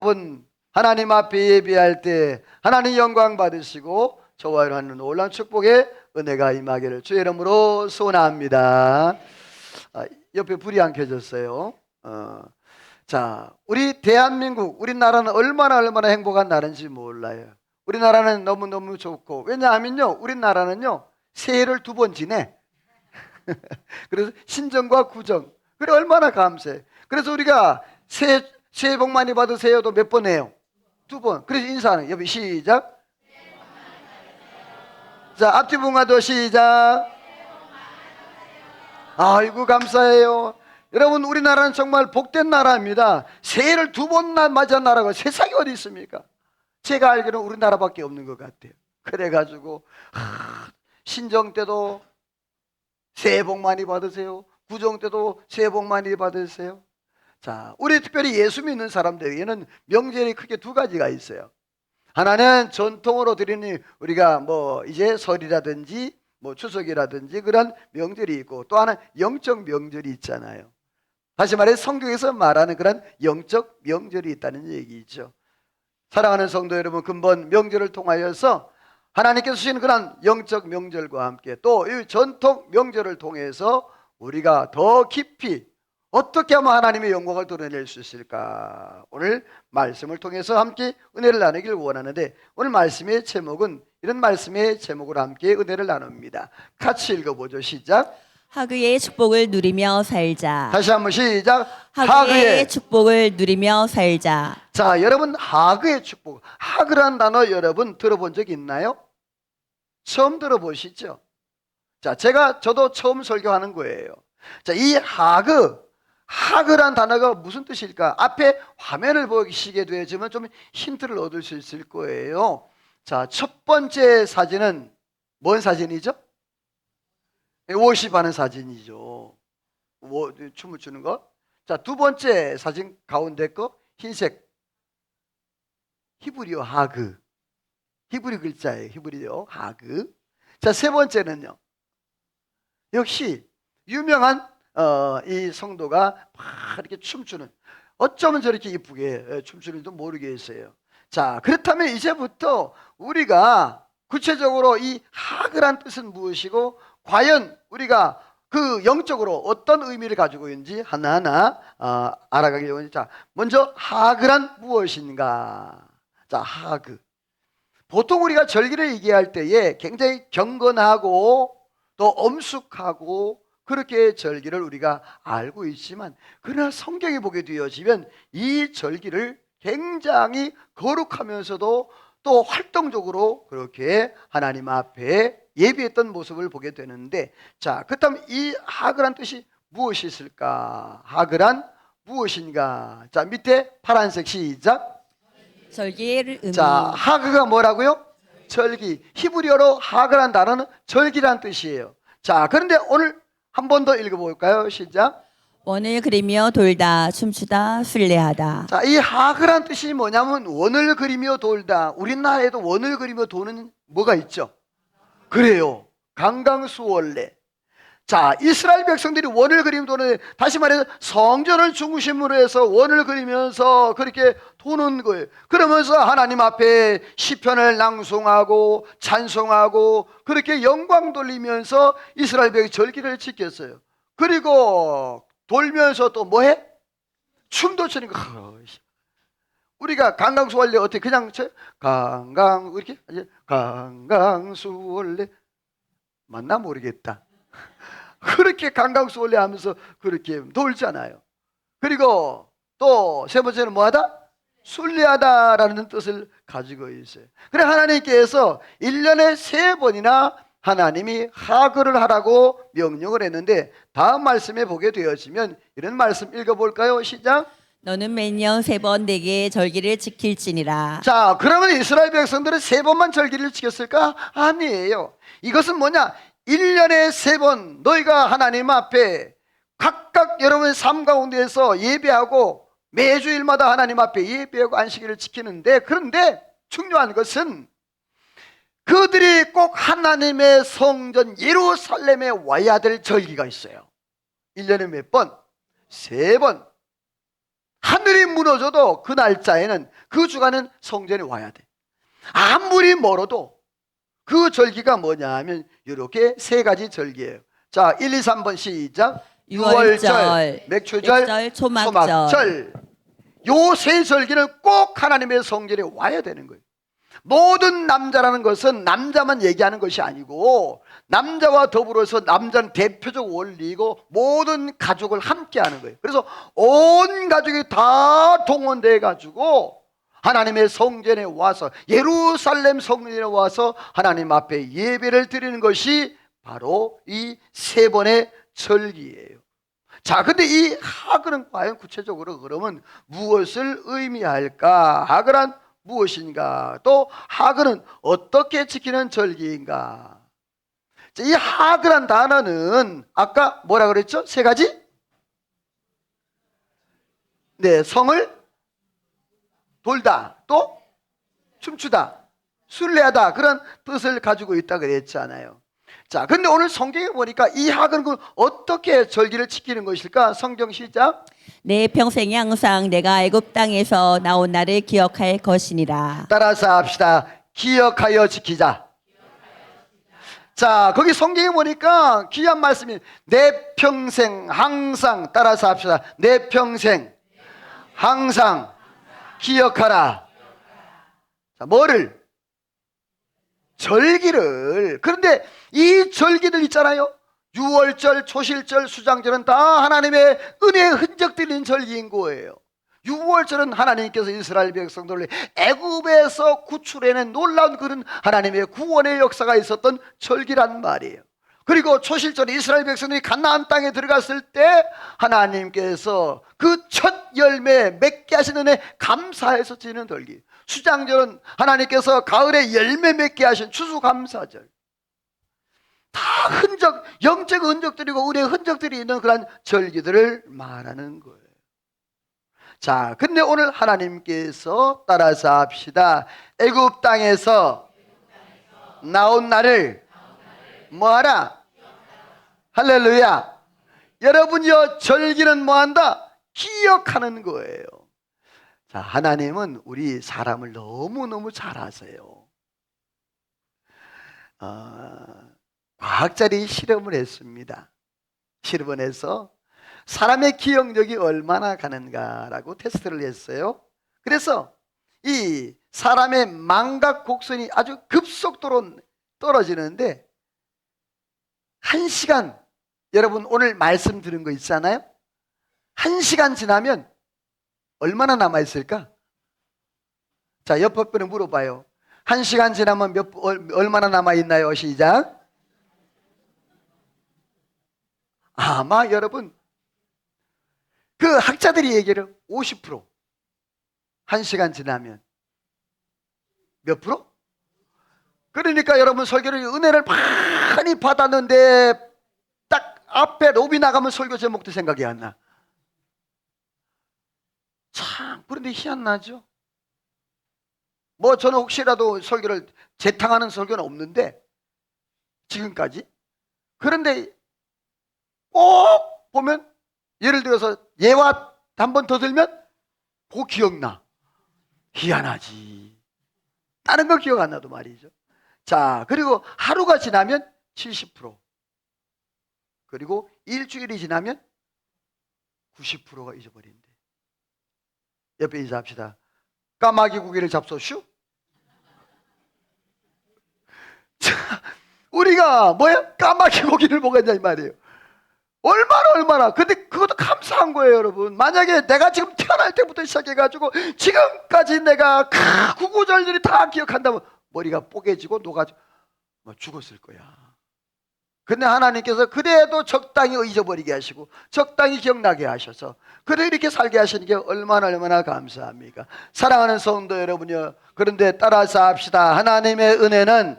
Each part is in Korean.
여러분, 하나님 앞에 예배할 때 하나님 영광 받으시고 좋아요 하는 놀라운 축복의 은혜가 임하기를 주의 이름으로 소원합니다. 옆에 불이 안 켜졌어요. 자, 우리 대한민국, 우리나라는 얼마나 행복한 나라인지 몰라요. 우리나라는 너무너무 좋고, 왜냐하면요, 우리나라는요 새해를 2번 지내. 그래서 신정과 구정, 그래 얼마나 감사해. 그래서 우리가 새해 복 많이 받으세요도 몇 번 해요? 2번. 그래서 인사하는 여기 시작. 자, 앞뒤 bun가도 시작. 아이고 감사해요. 여러분, 우리나라는 정말 복된 나라입니다. 새해를 2번 맞이한 나라가 세상에 어디 있습니까? 제가 알기로는 우리나라밖에 없는 것 같아요. 그래가지고 신정 때도 새해 복 많이 받으세요. 구정 때도 새해 복 많이 받으세요. 자, 우리 특별히 예수 믿는 사람들에게는 명절이 크게 2가지가 있어요. 하나는 전통으로 드리는 우리가 이제 설이라든지 추석이라든지 그런 명절이 있고, 또 하나 영적 명절이 있잖아요. 다시 말해 성경에서 말하는 그런 영적 명절이 있다는 얘기죠. 사랑하는 성도 여러분, 근본 명절을 통하여서 하나님께서 주시는 그런 영적 명절과 함께 또 이 전통 명절을 통해서 우리가 더 깊이 어떻게 하면 하나님의 영광을 드러낼 수 있을까? 오늘 말씀을 통해서 함께 은혜를 나누길 원하는데, 오늘 말씀의 제목은 이런 말씀의 제목으로 함께 은혜를 나눕니다. 같이 읽어보죠. 시작. 하그의 축복을 누리며 살자. 다시 한번 시작. 하그의 축복을 누리며 살자. 자, 여러분, 하그의 축복. 하그란 단어 여러분 들어본 적 있나요? 처음 들어보시죠? 자, 저도 처음 설교하는 거예요. 자, 이 하그란 단어가 무슨 뜻일까? 앞에 화면을 보시게 되지만 좀 힌트를 얻을 수 있을 거예요. 자, 첫 번째 사진은 뭔 사진이죠? 워십하는 사진이죠. 춤을 추는 거. 자, 2번째 사진 가운데 거 흰색 히브리어 하그. 히브리 글자예요. 히브리어 하그. 자, 3번째는요. 역시 유명한 이 성도가 막 이렇게 춤추는, 어쩌면 저렇게 이쁘게 춤추는지도 모르겠어요. 자, 그렇다면 이제부터 우리가 구체적으로 이 하그란 뜻은 무엇이고, 과연 우리가 그 영적으로 어떤 의미를 가지고 있는지 하나하나 알아가기 원합니다. 자, 먼저 하그란 무엇인가? 자, 하그. 보통 우리가 절기를 얘기할 때에 굉장히 경건하고 또 엄숙하고 그렇게 절기를 우리가 알고 있지만, 그러나 성경에 보게 되어지면 이 절기를 굉장히 거룩하면서도 또 활동적으로 그렇게 하나님 앞에 예비했던 모습을 보게 되는데, 자, 그렇다면 이 하그란 뜻이 무엇이 있을까? 하그란 무엇인가? 자, 밑에 파란색 시작. 절기의 의미. 자, 하그가 뭐라고요? 절기. 히브리어로 하그란 단어는 절기란 뜻이에요. 자, 그런데 오늘 한 번 더 읽어볼까요? 시작. 원을 그리며 돌다 춤추다 순례하다. 자, 이 하그란 뜻이 뭐냐면 원을 그리며 돌다. 우리나라에도 원을 그리며 도는 뭐가 있죠? 그래요. 강강수월래. 자, 이스라엘 백성들이 원을 그리며 도는, 다시 말해서 성전을 중심으로 해서 원을 그리면서 그렇게 도는 거예요. 그러면서 하나님 앞에 시편을 낭송하고 찬송하고 그렇게 영광 돌리면서 이스라엘 백성이 절기를 지켰어요. 그리고 돌면서 또 뭐해? 춤도 추는 거. 우리가 강강수월래 어떻게 그냥 이렇게 강강수월래 맞나 모르겠다. 그렇게 강강수월래 하면서 그렇게 돌잖아요. 그리고 또 3번째는 뭐하다? 순례하다라는 뜻을 가지고 있어요. 그래, 하나님께서 1년에 3번이나 하나님이 하그를 하라고 명령을 했는데, 다음 말씀에 보게 되어지면 이런 말씀 읽어볼까요? 시작. 너는 매년 3번 내게 절기를 지킬지니라. 자, 그러면 이스라엘 백성들은 3번만 절기를 지켰을까? 아니에요. 이것은 뭐냐? 1년에 3번 너희가 하나님 앞에 각각 여러분의 삶 가운데에서 예배하고 매주일마다 하나님 앞에 예배하고 안식일을 지키는데, 그런데 중요한 것은 그들이 꼭 하나님의 성전 예루살렘에 와야 될 절기가 있어요. 1년에 몇 번? 3번. 하늘이 무너져도 그 날짜에는 그 주간은 성전에 와야 돼. 아무리 멀어도 그 절기가 뭐냐 하면 이렇게 세 가지 절기예요. 자, 1, 2, 3번 시작. 유월절, 맥추절, 맥주절, 초막절. 요 세 절기는 꼭 하나님의 성전에 와야 되는 거예요. 모든 남자라는 것은 남자만 얘기하는 것이 아니고 남자와 더불어서 남자는 대표적 원리이고 모든 가족을 함께 하는 거예요. 그래서 온 가족이 다 동원돼 가지고 하나님의 성전에 와서 예루살렘 성전에 와서 하나님 앞에 예배를 드리는 것이 바로 이 세 번의 절기예요. 자, 근데 이 하글은 과연 구체적으로 그러면 무엇을 의미할까? 하글은 무엇인가? 또 하글은 어떻게 지키는 절기인가? 자, 이 하글한 단어는 아까 뭐라 그랬죠? 세 가지? 네, 성을 돌다, 또 춤추다, 순례하다, 그런 뜻을 가지고 있다 그랬잖아요. 자, 근데 오늘 성경에 보니까 이 하글은 어떻게 절기를 지키는 것일까? 성경 시작. 내 평생에 항상 내가 애굽 땅에서 나온 날을 기억할 것이니라. 따라서 합시다. 기억하여 지키자. 자, 거기 성경에 보니까 귀한 말씀이 내 평생 항상, 따라서 합시다. 내 평생 항상 기억하라. 자, 뭐를? 절기를. 그런데 이 절기들 있잖아요. 유월절, 초실절, 수장절은 다 하나님의 은혜의 흔적들인 절기인 거예요. 유월절은 하나님께서 이스라엘 백성들을 애굽에서 구출해낸 놀라운 그런 하나님의 구원의 역사가 있었던 절기란 말이에요. 그리고 초실절은 이스라엘 백성들이 가나안 땅에 들어갔을 때 하나님께서 그 첫 열매 맺게 하신 은혜 감사해서 지는 절기. 수장절은 하나님께서 가을에 열매 맺게 하신 추수감사절. 다 흔적, 영적 흔적들이고 은혜의 흔적들이 있는 그런 절기들을 말하는 거예요. 자, 근데 오늘 하나님께서 따라서 합시다. 애굽 땅에서 나온 나를 뭐하라? 할렐루야. 여러분이요, 절기는 뭐한다? 기억하는 거예요. 자, 하나님은 우리 사람을 너무너무 잘 아세요. 과학자들이 실험을 했습니다. 실험을 해서 사람의 기억력이 얼마나 가는가라고 테스트를 했어요. 그래서 이 사람의 망각 곡선이 아주 급속도로 떨어지는데 1시간, 여러분 오늘 말씀 들은 거 있잖아요. 1시간 지나면 얼마나 남아있을까? 자, 옆에 분을 물어봐요. 1시간 지나면 얼마나 남아있나요? 시작. 아마 여러분 그 학자들이 얘기를 50%. 1시간 지나면 몇 프로? 그러니까 여러분 설교를 은혜를 많이 받았는데 딱 앞에 로비 나가면 설교 제목도 생각이 안 나. 참, 그런데 희한하죠? 뭐 저는 혹시라도 설교를 재탕하는 설교는 없는데 지금까지. 그런데 꼭 보면 예를 들어서 예화 한 번 더 들면 그거 기억나. 희한하지. 다른 거 기억 안 나도 말이죠. 자, 그리고 하루가 지나면 70%. 그리고 일주일이 지나면 90%가 잊어버린대. 옆에 인사합시다. 까마귀 고기를 잡소슈? 자, 우리가 뭐야? 까마귀 고기를 먹었냐 이 말이에요. 얼마나. 근데 그것도 감사한 거예요, 여러분. 만약에 내가 지금 태어날 때부터 시작해가지고 지금까지 내가 구구절절히 다 기억한다면 머리가 뽀개지고 녹아지고 죽었을 거야. 근데 하나님께서 그래도 적당히 잊어버리게 하시고 적당히 기억나게 하셔서 그래 이렇게 살게 하시는 게 얼마나 감사합니까? 사랑하는 성도 여러분이요, 그런데 따라서 합시다. 하나님의 은혜는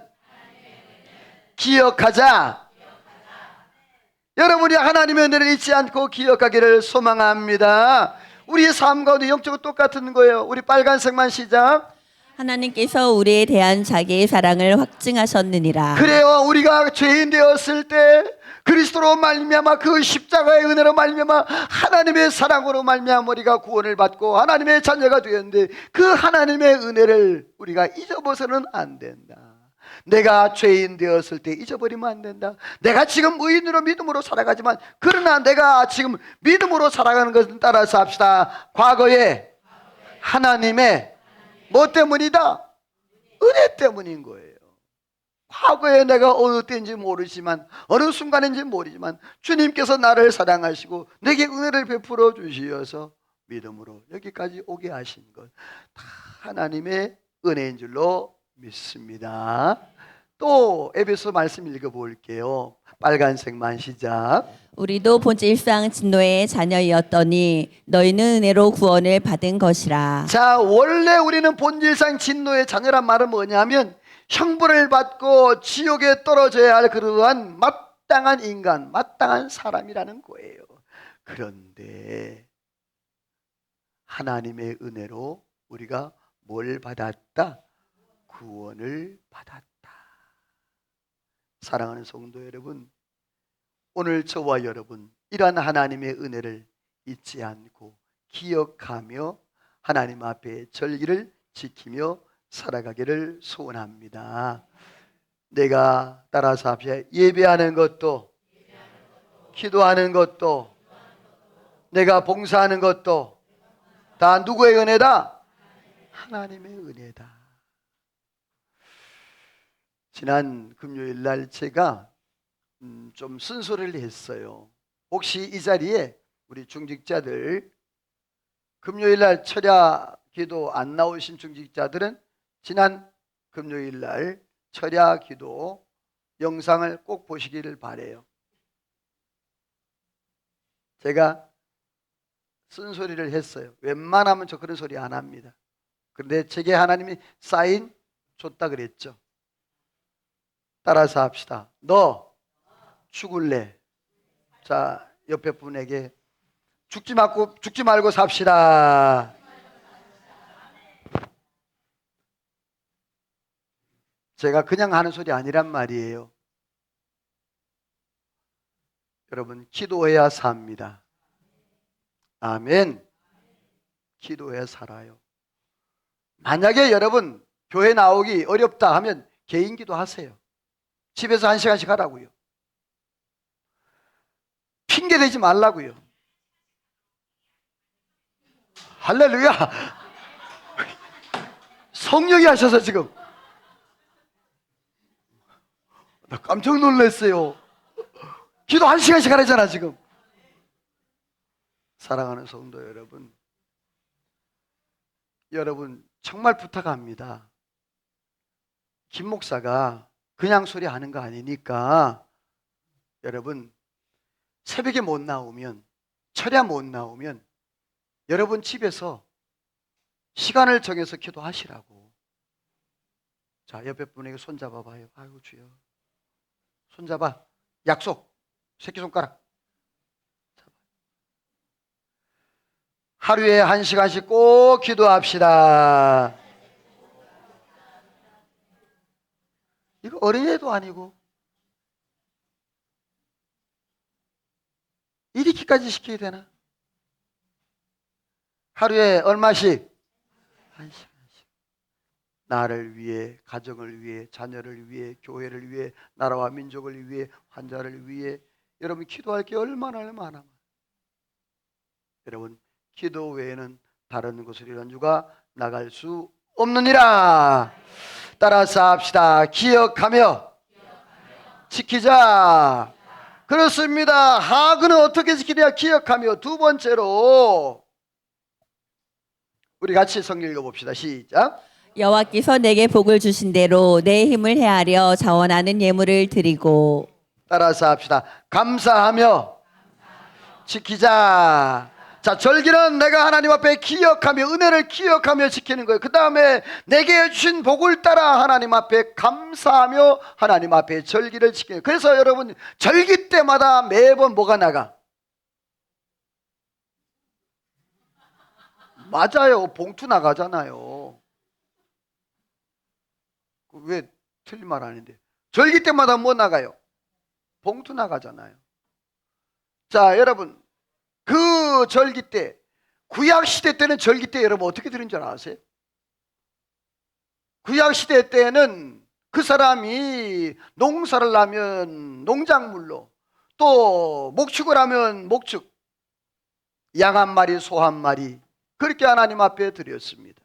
기억하자. 여러분이 하나님의 은혜를 잊지 않고 기억하기를 소망합니다. 우리의 삶 가운데 영적으로 똑같은 거예요. 우리 빨간색만 시작. 하나님께서 우리에 대한 자기의 사랑을 확증하셨느니라. 그래요. 우리가 죄인 되었을 때 그리스도로 말미암아 그 십자가의 은혜로 말미암아 하나님의 사랑으로 말미암아 우리가 구원을 받고 하나님의 자녀가 되었는데 그 하나님의 은혜를 우리가 잊어버서는 안 된다. 내가 죄인 되었을 때 잊어버리면 안 된다. 내가 지금 의인으로 믿음으로 살아가지만 그러나 내가 지금 믿음으로 살아가는 것은 따라서 합시다. 과거에 하나님의 뭐 때문이다? 은혜 때문인 거예요. 과거에 내가 어느 때인지 모르지만 어느 순간인지 모르지만 주님께서 나를 사랑하시고 내게 은혜를 베풀어 주시어서 믿음으로 여기까지 오게 하신 것 다 하나님의 은혜인 줄로 믿습니다. 또 에베소 말씀 읽어볼게요. 빨간색만 시작. 우리도 본질상 진노의 자녀이었더니 너희는 은혜로 구원을 받은 것이라. 자, 원래 우리는 본질상 진노의 자녀란 말은 뭐냐면 형벌을 받고 지옥에 떨어져야 할 그러한 마땅한 인간, 마땅한 사람이라는 거예요. 그런데 하나님의 은혜로 우리가 뭘 받았다? 구원을 받았다. 사랑하는 성도 여러분, 오늘 저와 여러분 이러한 하나님의 은혜를 잊지 않고 기억하며 하나님 앞에 절기를 지키며 살아가기를 소원합니다. 내가 따라서 합시다. 예배하는 것도 기도하는 것도 내가 봉사하는 것도 다 누구의 은혜다? 하나님의 은혜다. 지난 금요일 날 제가 좀 쓴소리를 했어요. 혹시 이 자리에 우리 중직자들 금요일 날 철야 기도 안 나오신 중직자들은 지난 금요일 날 철야 기도 영상을 꼭 보시기를 바라요. 제가 쓴소리를 했어요. 웬만하면 저 그런 소리 안 합니다. 그런데 제게 하나님이 사인 줬다 그랬죠. 따라서 합시다. 너 죽을래? 자, 옆에 분에게 죽지 말고 삽시다. 제가 그냥 하는 소리 아니란 말이에요. 여러분, 기도해야 삽니다. 아멘. 기도해야 살아요. 만약에 여러분 교회 나오기 어렵다 하면 개인 기도하세요. 집에서 1시간씩 하라고요. 핑계 대지 말라고요. 할렐루야. 성령이 하셔서 지금 나 깜짝 놀랐어요. 기도 1시간씩 하라잖아 지금. 사랑하는 성도 여러분, 여러분 정말 부탁합니다. 김 목사가 그냥 소리 하는 거 아니니까 여러분 새벽에 못 나오면, 철야 못 나오면 여러분 집에서 시간을 정해서 기도하시라고. 자, 옆에 분에게 손잡아 봐요. 아이고 주여. 손잡아. 약속. 새끼손가락. 하루에 1시간씩 꼭 기도합시다. 이거 어린애도 아니고 이렇게까지 시켜야 되나? 하루에 얼마씩? 1시간씩. 나를 위해, 가정을 위해, 자녀를 위해, 교회를 위해, 나라와 민족을 위해, 환자를 위해 여러분 기도할 게 얼마나 여러분 기도 외에는 다른 곳을 연주가 나갈 수 없느니라. 따라서 합시다. 기억하며 지키자. 그렇습니다. 하그는 어떻게 지키냐? 기억하며. 두 번째로 우리 같이 성경 읽어봅시다. 시작. 여호와께서 내게 복을 주신 대로 내 힘을 헤아려 자원하는 예물을 드리고. 따라서 합시다. 감사하며 지키자. 자, 절기는 내가 하나님 앞에 기억하며 은혜를 기억하며 지키는 거예요. 그 다음에 내게 주신 복을 따라 하나님 앞에 감사하며 하나님 앞에 절기를 지키는 거예요. 그래서 여러분 절기 때마다 매번 뭐가 나가? 맞아요. 봉투 나가잖아요. 왜 틀린 말 아닌데. 절기 때마다 뭐 나가요? 봉투 나가잖아요. 자, 여러분, 그 절기 때, 구약 시대 때는 절기 때 여러분 어떻게 드린 줄 아세요? 구약 시대 때는 그 사람이 농사를 하면 농작물로, 또 목축을 하면 목축, 양 한 마리, 소 한 마리, 그렇게 하나님 앞에 드렸습니다.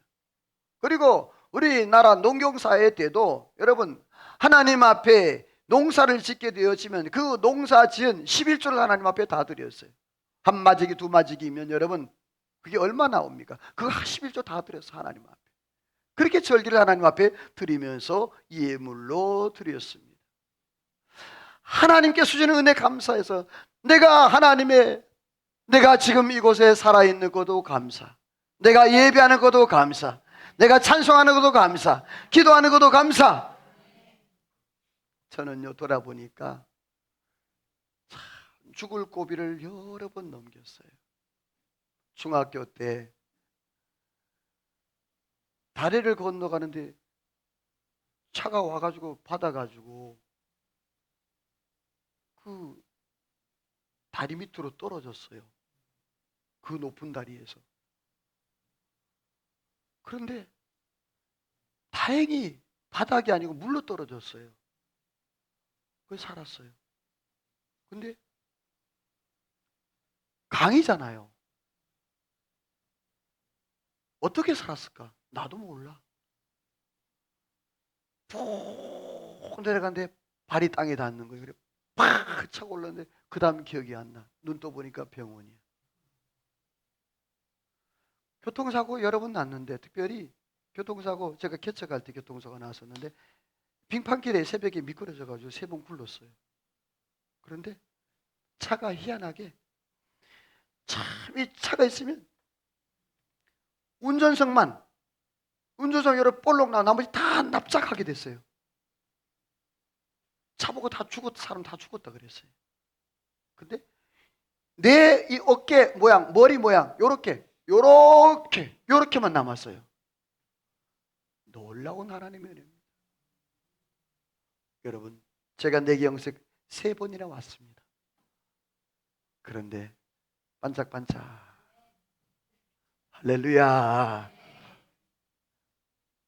그리고 우리나라 농경사회 때도 여러분 하나님 앞에 농사를 짓게 되어지면 그 농사 지은 11조를 하나님 앞에 다 드렸어요. 한 마지기 두 마지기면 여러분 그게 얼마 나옵니까? 그거 11조 다 드렸어 하나님 앞에. 그렇게 절기를 하나님 앞에 드리면서 예물로 드렸습니다. 하나님께 주시는 은혜 감사해서 내가 지금 이곳에 살아있는 것도 감사, 내가 예배하는 것도 감사, 내가 찬송하는 것도 감사, 기도하는 것도 감사. 저는요 돌아보니까 참 죽을 고비를 여러 번 넘겼어요. 중학교 때 다리를 건너가는데 차가 와가지고 받아가지고 그 다리 밑으로 떨어졌어요. 그 높은 다리에서. 그런데 다행히 바닥이 아니고 물로 떨어졌어요. 그래서 살았어요. 근데 강이잖아요. 어떻게 살았을까? 나도 몰라. 푹 내려갔는데 발이 땅에 닿는 거예요. 그래 팍 차고 올랐는데 그 다음 기억이 안 나. 눈 떠보니까 병원이야. 교통사고 여러 번 났는데, 특별히 교통사고, 제가 개척할 때 교통사고가 났었는데 빙판길에 새벽에 미끄러져가지고 3번 굴렀어요. 그런데 차가 희한하게 참 이 차가 있으면 운전석 여러 볼록 나 나머지 다 납작하게 됐어요. 차 보고 사람 다 죽었다 그랬어요. 근데 내 이 어깨 모양, 머리 모양 요렇게만 남았어요. 놀라운 하나님의 은혜입니다. 여러분, 제가 내기영색 3번이나 왔습니다. 그런데 반짝반짝, 할렐루야,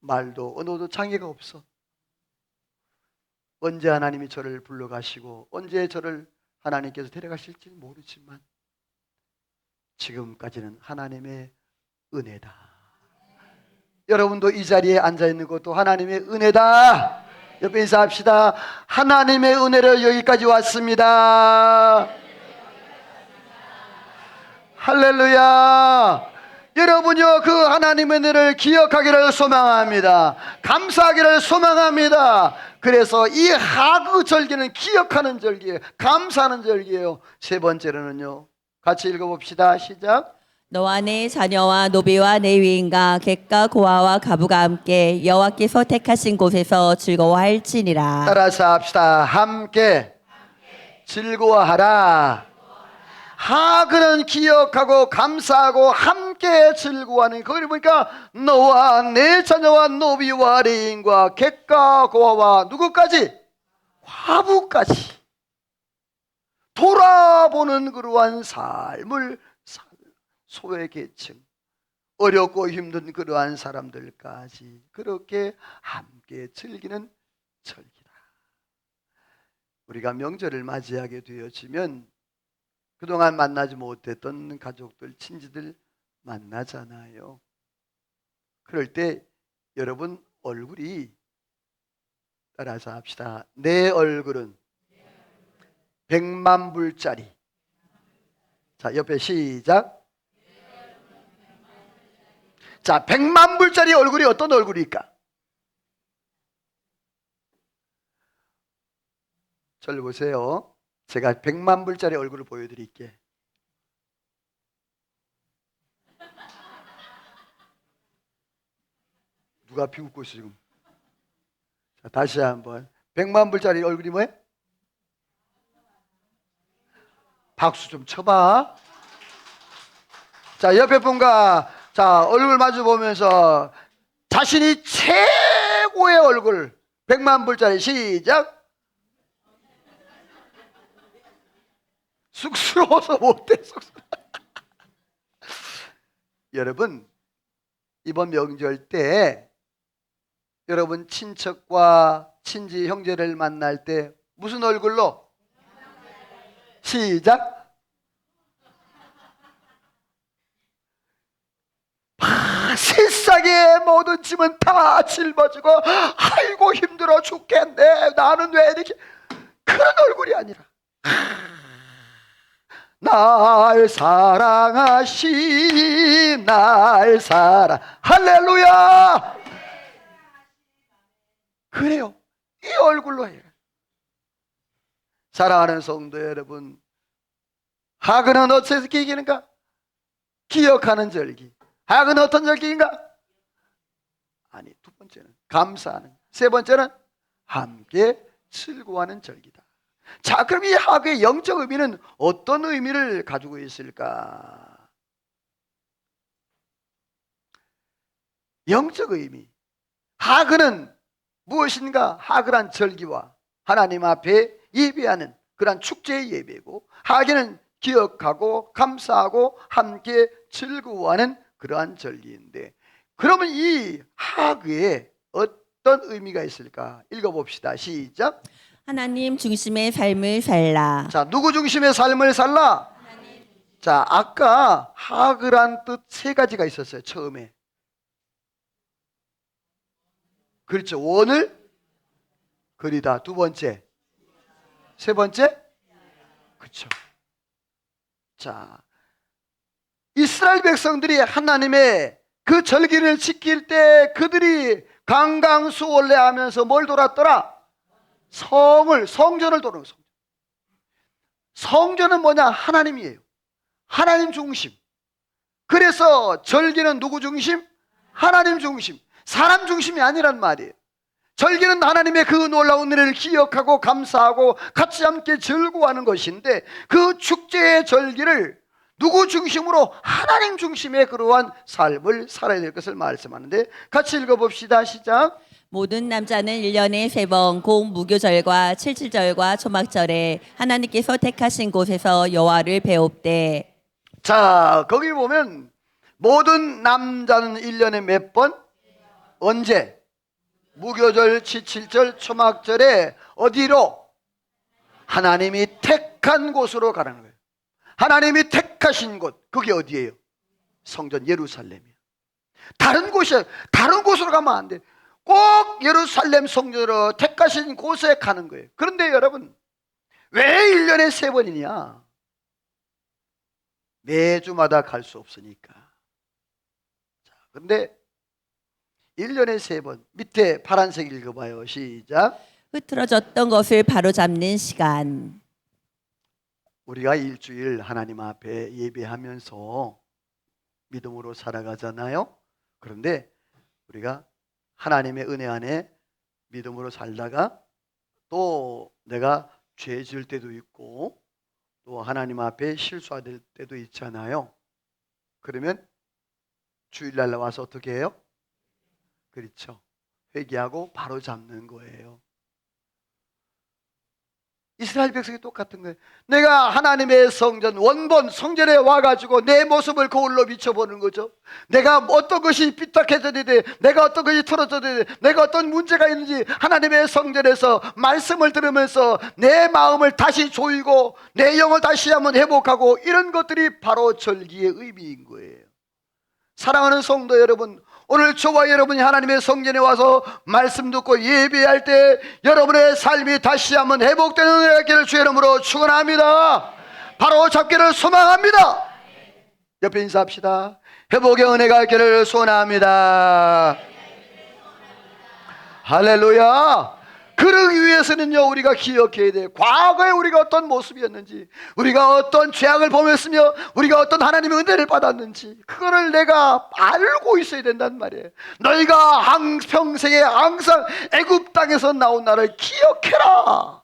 말도 언어도 장애가 없어. 언제 하나님이 저를 불러가시고 언제 저를 하나님께서 데려가실지 모르지만 지금까지는 하나님의 은혜다. 여러분도 이 자리에 앉아있는 것도 하나님의 은혜다. 옆에 인사합시다. 하나님의 은혜로 여기까지 왔습니다. 할렐루야. 여러분요 그 하나님의 은혜를 기억하기를 소망합니다. 감사하기를 소망합니다. 그래서 이 하그 절기는 기억하는 절기예요. 감사하는 절기예요. 3번째로는요, 같이 읽어봅시다. 시작. 너와 내 자녀와 노비와 레위인과 객과 고아와 가부가 함께 여호와께서 택하신 곳에서 즐거워할지니라. 따라서 합시다. 함께 즐거워하라. 하그는 기억하고 감사하고 함께 즐거워하는, 거기 보니까 너와 내 자녀와 노비와 레인과 객과 고아와 누구까지? 과부까지 돌아보는 그러한 삶을 소외계층, 어렵고 힘든 그러한 사람들까지 그렇게 함께 즐기는 절기다. 우리가 명절을 맞이하게 되어지면 그동안 만나지 못했던 가족들, 친지들 만나잖아요. 그럴 때 여러분 얼굴이, 따라서 합시다. 내 얼굴은 100만 불짜리. 자, 옆에 시작. 자, 100만 불짜리 얼굴이 어떤 얼굴일까? 저를 보세요. 제가 100만 불짜리 얼굴을 보여드릴게. 누가 비웃고 있어 지금? 자, 다시 한번. 100만 불짜리 얼굴이 뭐예요? 박수 좀 쳐봐. 자, 옆에 분과 자 얼굴 마주 보면서 자신이 최고의 얼굴 100만 불짜리 시작. 쑥스러워서 못해. 여러분, 이번 명절 때 여러분 친척과 친지 형제를 만날 때 무슨 얼굴로? 시작. 세상의 모든 짐은 다 짊어지고 아이고 힘들어 죽겠네, 나는 왜 이렇게, 그런 얼굴이 아니라 날 사랑하신 날 사랑, 할렐루야, 그래요. 이 얼굴로 해요. 사랑하는 성도 여러분, 하근은 어디서 이기는가? 기억하는 절기. 하근 어떤 절기인가? 아니, 두 번째는 감사하는, 세 번째는 함께 즐거워하는 절기다. 자, 그럼 이 하그의 영적 의미는 어떤 의미를 가지고 있을까? 영적 의미. 하그는 무엇인가? 하그란 절기와 하나님 앞에 예배하는 그러한 축제의 예배고, 하기는 기억하고 감사하고 함께 즐거워하는 그러한 절기인데, 그러면 이 하그에 어떤 의미가 있을까? 읽어봅시다. 시작. 하나님 중심의 삶을 살라. 자, 누구 중심의 삶을 살라? 자, 아까 하그란 뜻 세 가지가 있었어요. 처음에. 그렇죠. 원을 그리다. 두 번째. 세 번째. 그렇죠. 자, 이스라엘 백성들이 하나님의 그 절기를 지킬 때 그들이 강강수월래하면서 뭘 돌았더라? 성전을 도는. 성전은 뭐냐? 하나님이에요. 하나님 중심. 그래서 절기는 누구 중심? 하나님 중심. 사람 중심이 아니란 말이에요. 절기는 하나님의 그 놀라운 은혜를 기억하고 감사하고 같이 함께 즐거워하는 것인데, 그 축제의 절기를 누구 중심으로? 하나님 중심의 그러한 삶을 살아야 될 것을 말씀하는데, 같이 읽어봅시다. 시작. 모든 남자는 1년에 3번 공무교절과 칠칠절과 초막절에 하나님께서 택하신 곳에서 여호와를 배웁되. 자, 거기 보면 모든 남자는 1년에 몇 번? 언제? 무교절, 칠칠절, 초막절에 어디로? 하나님이 택한 곳으로 가는 거예요. 하나님이 택하신 곳, 그게 어디예요? 성전 예루살렘이에요. 다른 곳이에요. 다른 곳으로 가면 안 돼. 꼭 예루살렘 성전으로 택하신 곳에 가는 거예요. 그런데 여러분, 왜 1년에 3번이냐? 매주마다 갈 수 없으니까. 자, 근데 1년에 3번, 밑에 파란색 읽어봐요. 시작. 흐트러졌던 것을 바로잡는 시간. 우리가 일주일 하나님 앞에 예배하면서 믿음으로 살아가잖아요. 그런데 우리가 하나님의 은혜 안에 믿음으로 살다가 또 내가 죄 지을 때도 있고 또 하나님 앞에 실수할 때도 있잖아요. 그러면 주일날 와서 어떻게 해요? 그렇죠. 회개하고 바로 잡는 거예요. 이스라엘 백성이 똑같은 거예요. 내가 하나님의 성전, 원본 성전에 와가지고 내 모습을 거울로 비춰보는 거죠. 내가 어떤 것이 삐딱해져야 돼, 내가 어떤 것이 틀어져야 돼, 내가 어떤 문제가 있는지 하나님의 성전에서 말씀을 들으면서 내 마음을 다시 조이고 내 영을 다시 한번 회복하고, 이런 것들이 바로 절기의 의미인 거예요. 사랑하는 성도 여러분, 오늘 저와 여러분이 하나님의 성전에 와서 말씀 듣고 예배할 때 여러분의 삶이 다시 한번 회복되는 은혜가 있기를 주의 이름으로 축원합니다. 바로 잡기를 소망합니다. 옆에 인사합시다. 회복의 은혜가 있기를 소원합니다. 할렐루야. 그러기 위해서는요, 우리가 기억해야 돼요. 과거에 우리가 어떤 모습이었는지, 우리가 어떤 죄악을 범했으며 우리가 어떤 하나님의 은혜를 받았는지, 그거를 내가 알고 있어야 된단 말이에요. 너희가 평생에 항상 애굽 땅에서 나온 나를 기억해라.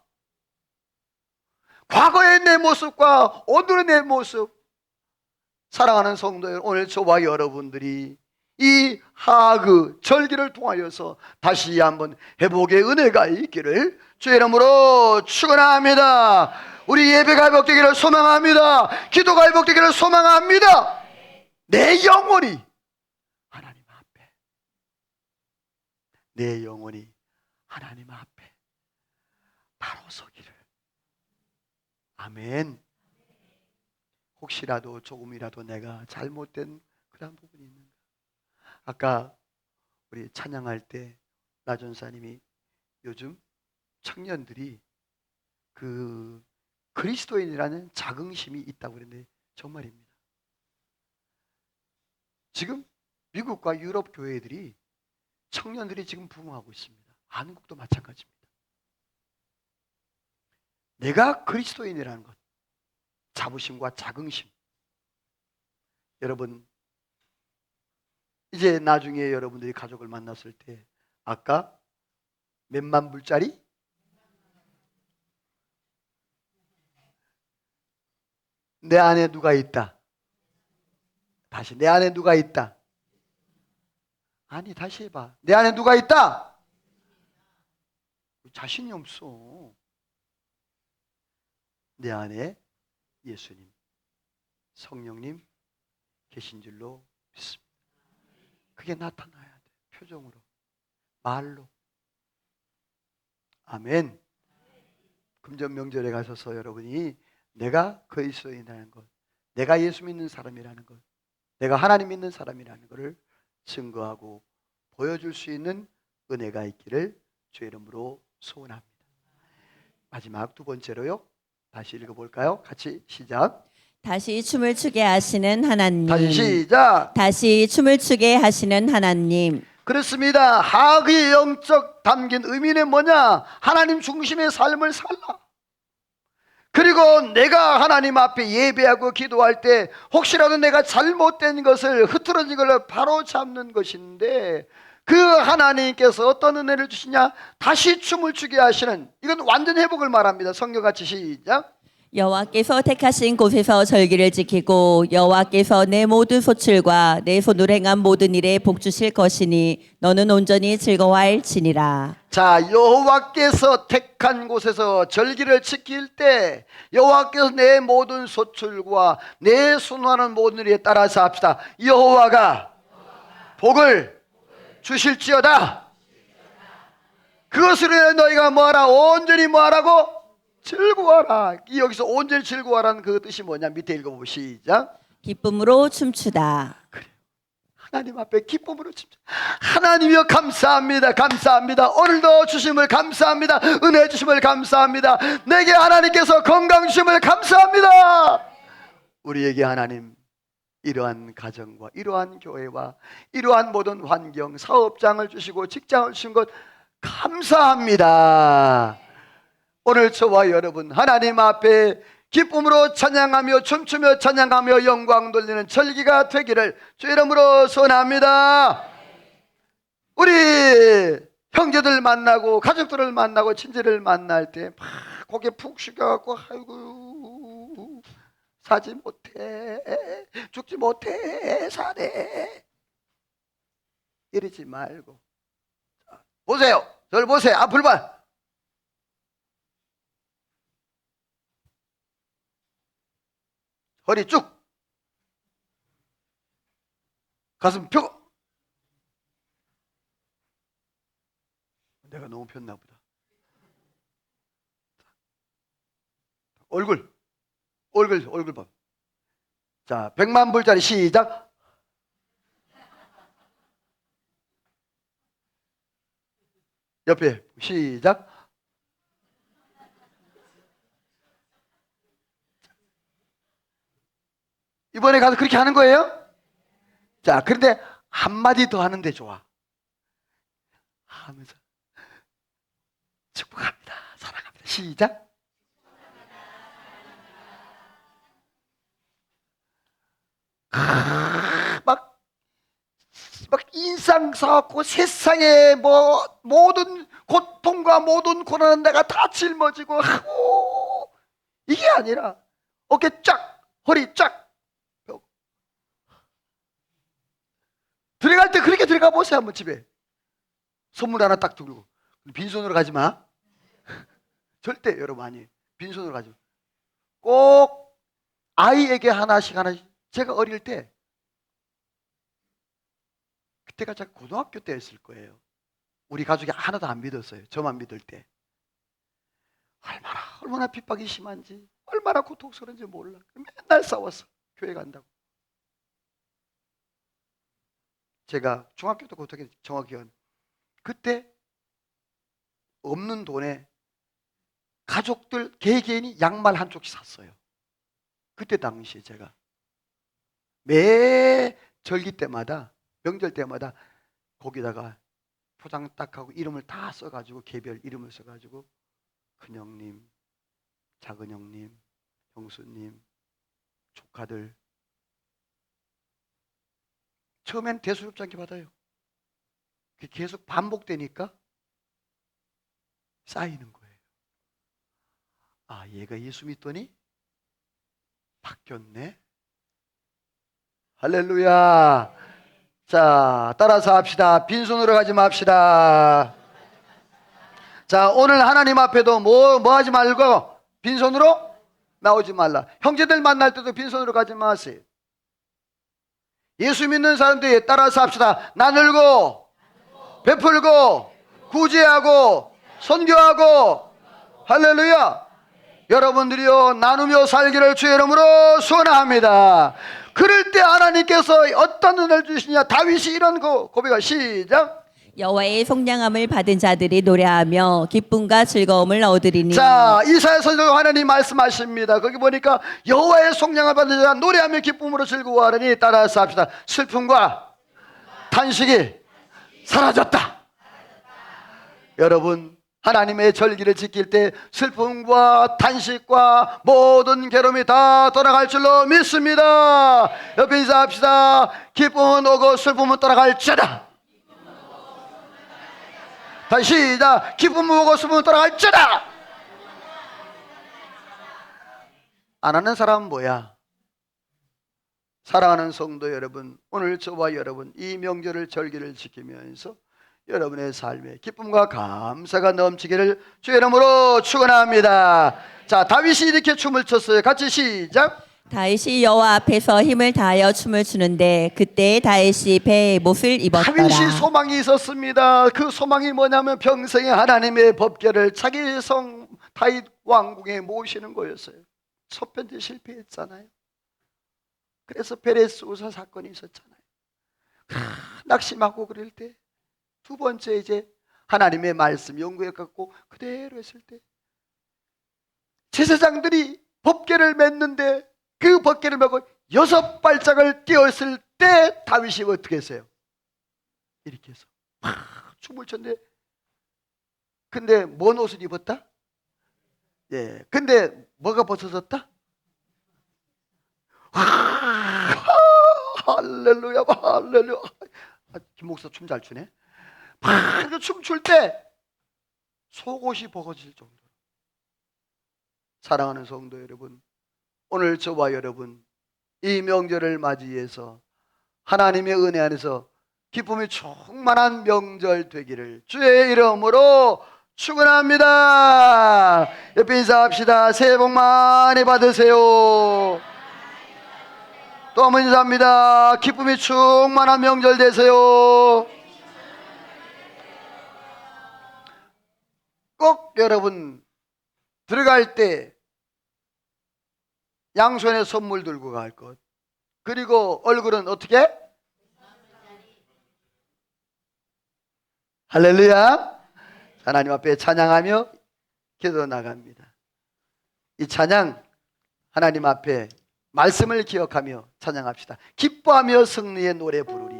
과거의 내 모습과 오늘의 내 모습. 사랑하는 성도 여러분, 오늘 저와 여러분들이 이 하그 절기를 통하여서 다시 한번 회복의 은혜가 있기를 주의 이름으로 축원합니다. 우리 예배가 회복되기를 소망합니다. 기도가 회복되기를 소망합니다. 내 영혼이 하나님 앞에, 내 영혼이 하나님 앞에 바로 서기를. 아멘. 혹시라도 조금이라도 내가 잘못된 그런 부분이 있는가? 아까 우리 찬양할 때 나전사님이 요즘 청년들이 그 그리스도인이라는 자긍심이 있다고 그랬는데 정말입니다. 지금 미국과 유럽 교회들이 청년들이 지금 부흥하고 있습니다. 한국도 마찬가지입니다. 내가 그리스도인이라는 것, 자부심과 자긍심. 여러분, 이제 나중에 여러분들이 가족을 만났을 때 아까 몇만 불짜리? 내 안에 누가 있다. 다시, 내 안에 누가 있다. 아니, 다시 해봐. 내 안에 누가 있다? 자신이 없어. 내 안에 예수님, 성령님 계신 줄로 믿습니다. 그게 나타나야 돼. 표정으로, 말로. 아멘. 금전 명절에 가셔서 여러분이 내가 그리스도인이라는 것, 내가 예수 믿는 사람이라는 것, 내가 하나님 믿는 사람이라는 것을 증거하고 보여줄 수 있는 은혜가 있기를 주의 이름으로 소원합니다. 마지막 두 번째로요. 다시 읽어볼까요? 같이 시작. 다시 춤을 추게 하시는 하나님. 다시 시작. 다시 춤을 추게 하시는 하나님. 그렇습니다. 하악의 영적 담긴 의미는 뭐냐? 하나님 중심의 삶을 살라. 그리고 내가 하나님 앞에 예배하고 기도할 때 혹시라도 내가 잘못된 것을, 흐트러진 것을 바로 잡는 것인데, 그 하나님께서 어떤 은혜를 주시냐? 다시 춤을 추게 하시는, 이건 완전 회복을 말합니다. 성경같이 시작. 여호와께서 택하신 곳에서 절기를 지키고 여호와께서 내 모든 소출과 내 손으로 행한 모든 일에 복 주실 것이니 너는 온전히 즐거워할지니라. 자, 여호와께서 택한 곳에서 절기를 지킬 때 여호와께서 내 모든 소출과 내 손하는 모든 일에 따라서 합시다. 여호와가 복을 주실지어다. 그것으로 인해 너희가 뭐하라? 온전히 뭐하라고? 즐거워하라. 여기서 온전히 즐거워하라는 그 뜻이 뭐냐? 밑에 읽어보고 시작. 기쁨으로 춤추다. 그래. 하나님 앞에 기쁨으로 춤추다. 하나님이여 감사합니다. 감사합니다. 오늘도 주심을 감사합니다. 은혜 주심을 감사합니다. 내게 하나님께서 건강 주심을 감사합니다. 우리에게 하나님 이러한 가정과 이러한 교회와 이러한 모든 환경, 사업장을 주시고 직장을 주신 것 감사합니다. 오늘 저와 여러분 하나님 앞에 기쁨으로 찬양하며 춤추며 찬양하며 영광 돌리는 절기가 되기를 주의 이름으로 소원합니다. 우리 형제들 만나고 가족들을 만나고 친지를 만날 때 막 고개 푹 숙여갖고 아이고 사지 못해, 죽지 못해, 사네, 이러지 말고 보세요. 저를 보세요. 앞을 봐. 허리 쭉, 가슴 펴고. 내가 너무 폈나 보다. 얼굴 봐. 자, 100만 불짜리 시작. 옆에 시작. 이번에 가서 그렇게 하는 거예요? 자, 그런데 한마디 더 하는데 좋아. 하면서 축복합니다. 사랑합니다. 시작. 막 인상 써갖고 세상에 뭐 모든 고통과 모든 고난은 내가 다 짊어지고 하고, 이게 아니라 어깨 쫙, 허리 쫙. 들어갈 때 그렇게 들어가 보세요. 한번 집에 선물 하나 딱 들고 빈손으로 가지 마. 절대 여러분 아니, 빈손으로 가지 마. 꼭 아이에게 하나씩 제가 어릴 때 그때가 제가 고등학교 때였을 거예요. 우리 가족이 하나도 안 믿었어요. 저만 믿을 때. 얼마나 핍박이 심한지, 얼마나 고통스러운지 몰라. 맨날 싸웠어. 교회 간다고. 제가 중학교 때 고등학교 정확히 그때 없는 돈에 가족들 개개인이 양말 한 쪽씩 샀어요. 그때 당시에 제가 매 절기 때마다, 명절 때마다 거기다가 포장 딱 하고 이름을 다 써가지고, 개별 이름을 써가지고 큰형님, 작은형님, 형수님, 조카들. 처음엔 대수롭지 않게 받아요. 그게 계속 반복되니까 쌓이는 거예요. 아, 얘가 예수 믿더니 바뀌었네. 할렐루야. 자, 따라서 합시다. 빈손으로 가지 맙시다. 자, 오늘 하나님 앞에도 뭐 하지 말고 빈손으로 나오지 말라. 형제들 만날 때도 빈손으로 가지 마세요. 예수 믿는 사람들이 따라서 합시다. 나누고 베풀고 구제하고 선교하고. 할렐루야. 여러분들이요, 나누며 살기를 주의 이름으로 소원합니다. 그럴 때 하나님께서 어떤 은혜를 주시냐. 다윗이 이런 고백을 시작. 여호와의 속량함을 받은 자들이 노래하며 기쁨과 즐거움을 얻으리니. 자, 이사야 선지자가 하나님 말씀하십니다. 거기 보니까 여호와의 속량을 받은 자가 노래하며 기쁨으로 즐거워하리니. 따라서 합시다. 슬픔과 탄식이 사라졌다. 여러분, 하나님의 절기를 지킬 때 슬픔과 탄식과 모든 괴로움이 다 떠나갈 줄로 믿습니다. 옆에 인사합시다. 기쁨은 오고 슬픔은 떠나갈지어다. 다시 시작. 기쁨은 오고 슬픔은 떠나갈지어다. 안 하는 사람은 뭐야? 사랑하는 성도 여러분, 오늘 저와 여러분 이 명절을 절기를 지키면서 여러분의 삶에 기쁨과 감사가 넘치기를 주의 이름으로 축원합니다. 자, 다윗이 이렇게 춤을 췄어요. 같이 시작. 다윗이 여호와 앞에서 힘을 다하여 춤을 추는데 그때 다윗이 배에 못을 입었더라. 다윗이 소망이 있었습니다. 그 소망이 뭐냐면 평생에 하나님의 법궤를 자기 성 다윗 왕궁에 모시는 거였어요. 첫 번째 실패했잖아요. 그래서 베레스 우사 사건이 있었잖아요. 낙심하고 그럴 때 두 번째 이제 하나님의 말씀 연구해 갖고 그대로 했을 때 제사장들이 법궤를 맸는데 그 법궤를 메고 6발짝을 띄었을 때 다윗이 어떻게 했어요? 이렇게 해서 막 춤을 췄는데, 근데 뭔 옷을 입었다? 예, 근데 뭐가 벗어졌다? 할렐루야, 할렐루야. 김 목사 춤 잘 추네. 막 춤출 때 속옷이 벗어질 정도로. 사랑하는 성도 여러분, 오늘 저와 여러분 이 명절을 맞이해서 하나님의 은혜 안에서 기쁨이 충만한 명절 되기를 주의 이름으로 축원합니다. 옆에 인사합시다. 새해 복 많이 받으세요. 또 한번 인사합니다. 기쁨이 충만한 명절 되세요. 꼭 여러분 들어갈 때 양손에 선물 들고 갈 것. 그리고 얼굴은 어떻게? 할렐루야. 하나님 앞에 찬양하며 기도 나갑니다. 이 찬양 하나님 앞에 말씀을 기억하며 찬양합시다. 기뻐하며 승리의 노래 부르리.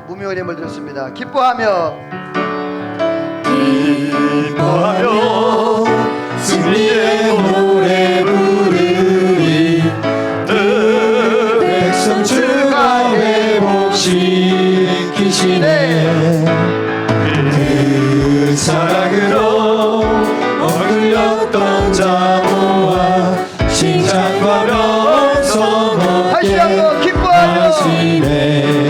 무명의 힘을 들었습니다. 기뻐하며 승리의 노래 부르리. 백성 주가 회복시키시네. 그 사랑으로 억눌렸던 자 모아 신장과 명성 다시 얻게 한번 기뻐하며 하시네.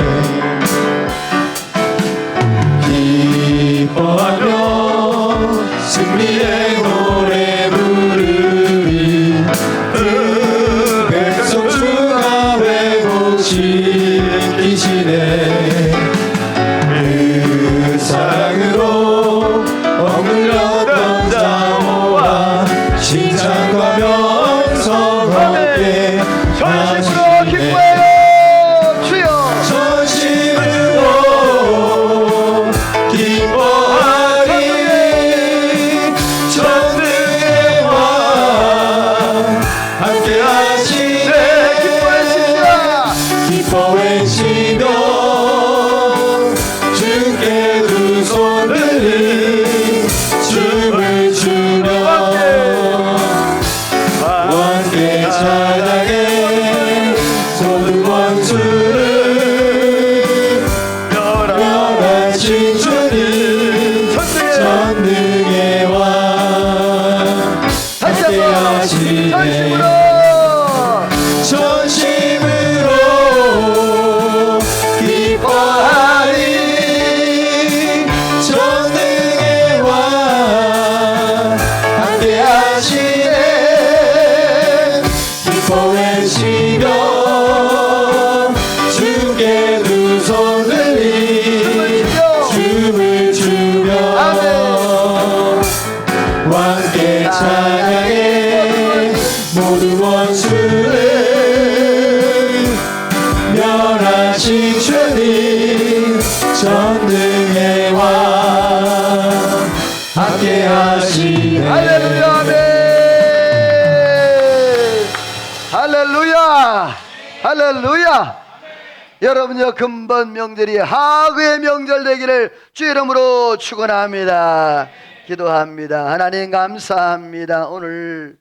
외치며 주께 두 손 들리 춤을 추며 왕께 찬양해 모든 원수를 멸하신 주님 전능의 왕 함께 하시네. 할렐루야, 아멘. 할렐루야, 할렐루야. 여러분요, 금번 명절이 하구의 명절 되기를 주 이름으로 축원합니다. 기도합니다. 하나님 감사합니다. 오늘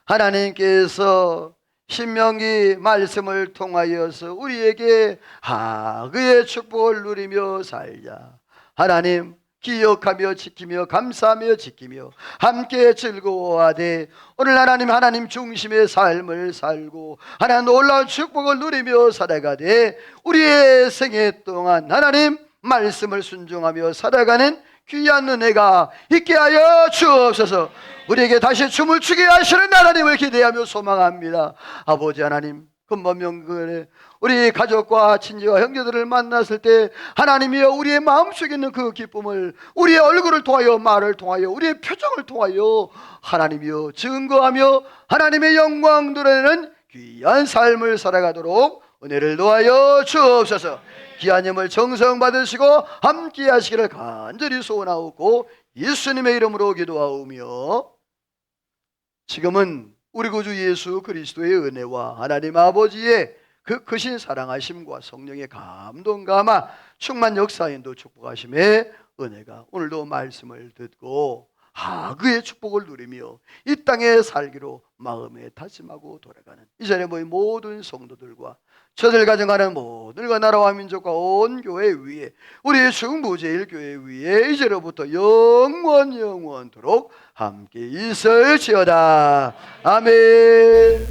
하나님께서 신명기 말씀을 통하여서 우리에게 하구의 축복을 누리며 살자. 하나님 기억하며 지키며 감사하며 지키며 함께 즐거워하되 오늘 하나님 중심의 삶을 살고 하나님 놀라운 축복을 누리며 살아가되 우리의 생애 동안 하나님 말씀을 순종하며 살아가는 귀한 은혜가 있게 하여 주옵소서. 우리에게 다시 춤을 추게 하시는 하나님을 기대하며 소망합니다. 아버지 하나님, 금번 명절에 우리 가족과 친지와 형제들을 만났을 때 하나님이여 우리의 마음속에 있는 그 기쁨을 우리의 얼굴을 통하여 말을 통하여 우리의 표정을 통하여 하나님이여 증거하며 하나님의 영광 드러내는 귀한 삶을 살아가도록 은혜를 놓아여 주옵소서. 귀한 힘을 정성 받으시고 함께 하시기를 간절히 소원하옵고 예수님의 이름으로 기도하오며 지금은 우리 구주 예수 그리스도의 은혜와 하나님 아버지의 그 크신 사랑하심과 성령의 감동 감화 충만 역사인도 축복하심의 은혜가 오늘도 말씀을 듣고 하그의 축복을 누리며 이 땅에 살기로 마음에 다짐하고 돌아가는 이 자리에 모인 모든 성도들과 저들 가정하는 모든과 나라와 민족과 온 교회 위에 우리 중부제일교회 위에 이제로부터 영원토록 함께 있을지어다. 아멘.